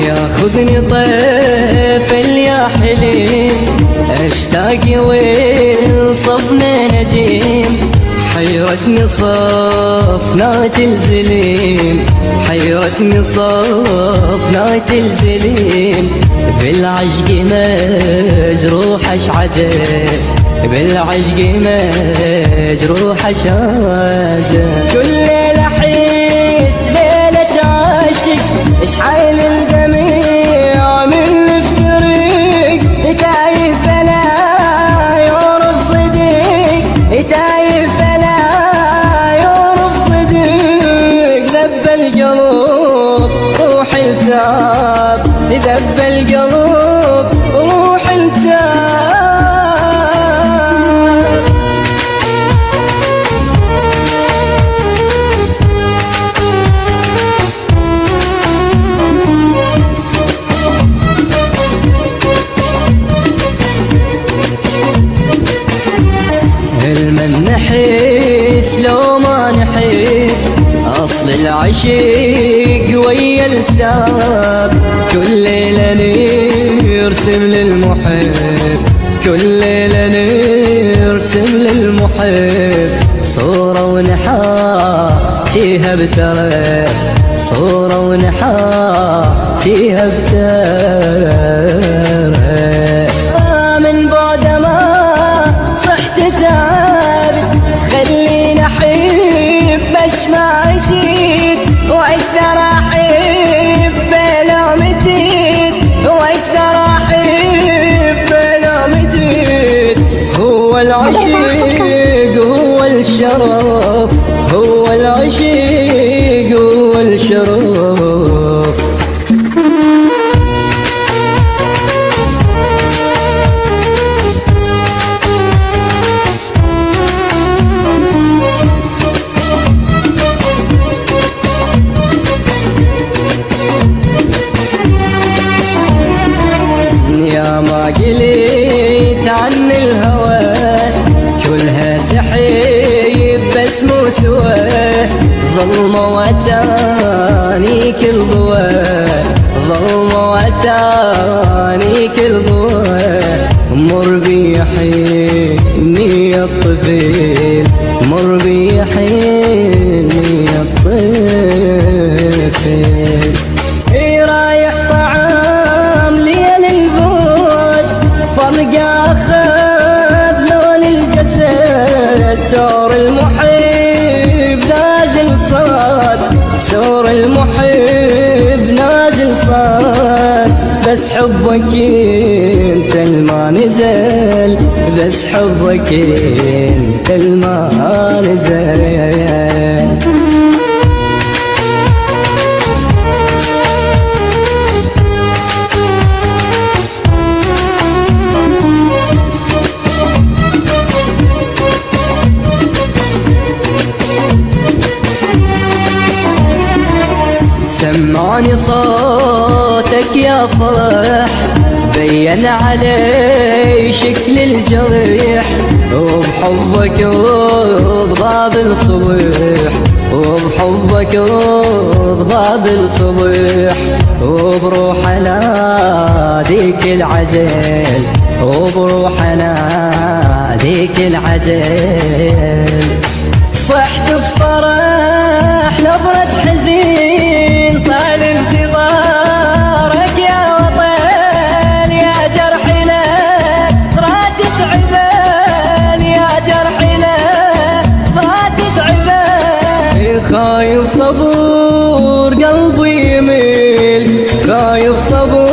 ياخذني طيف يا حليم اشتاق وصفنا نجيم، حيرتني صفنات الزليم، حيرتني صفنات الزليم، بالعشق مجروح اشعجب، بالعشق مجروح اشعجب، كل ليلة احس ليلة عاشق، اشحال الدميع من الطريق، تايه فلا يعرف صديق، تايه فلا يعرف صديق، ذب القلب روح التعب، ذب القلب روح التعب. المن نحس لو ما نحس، أصل العشيق ويا التعب، كل ليلة نرسم للمحب، كل ليلة نرسم للمحب، صورة ونحاكيها بترف، صورة ونحاكيها بترف، من بعد ما صحت تعب، خليني احب مش ما عشيت، واكثر احب بلا مديت، واكثر احب بلا مديت، هو العشيق هو الشرف، هو العشيق هو الشرف. يا ما قليت عن الهوى، كلها تحيب بس مو سوى، ظلمة وتاني كل ضوى، ظلمة وتاني كل ضوى، مر بيحيني الطفل، مر بيحيني الطفل، رايح صعب ليل البعد، فرق اخذ لون الجسد، سور المحب نازل صاد، سور المحب نازل صاد، بس حبك انت الما نزل، بس حبك انت الما نزل. سمعني صوتك يا فرح، بين علي شكل الجريح، وبحبك ضباب الصبح، وبحبك ضباب الصبح، وبروح اناديك العجل، وبروح اناديك العجل، صحت بفرح نبرة حزين، طال انتظارك يا وطن، يا جرحنا ضرات تعبان، يا جرحنا ضرات تعبان، خايف صبور قلبي يميل، خايف صبور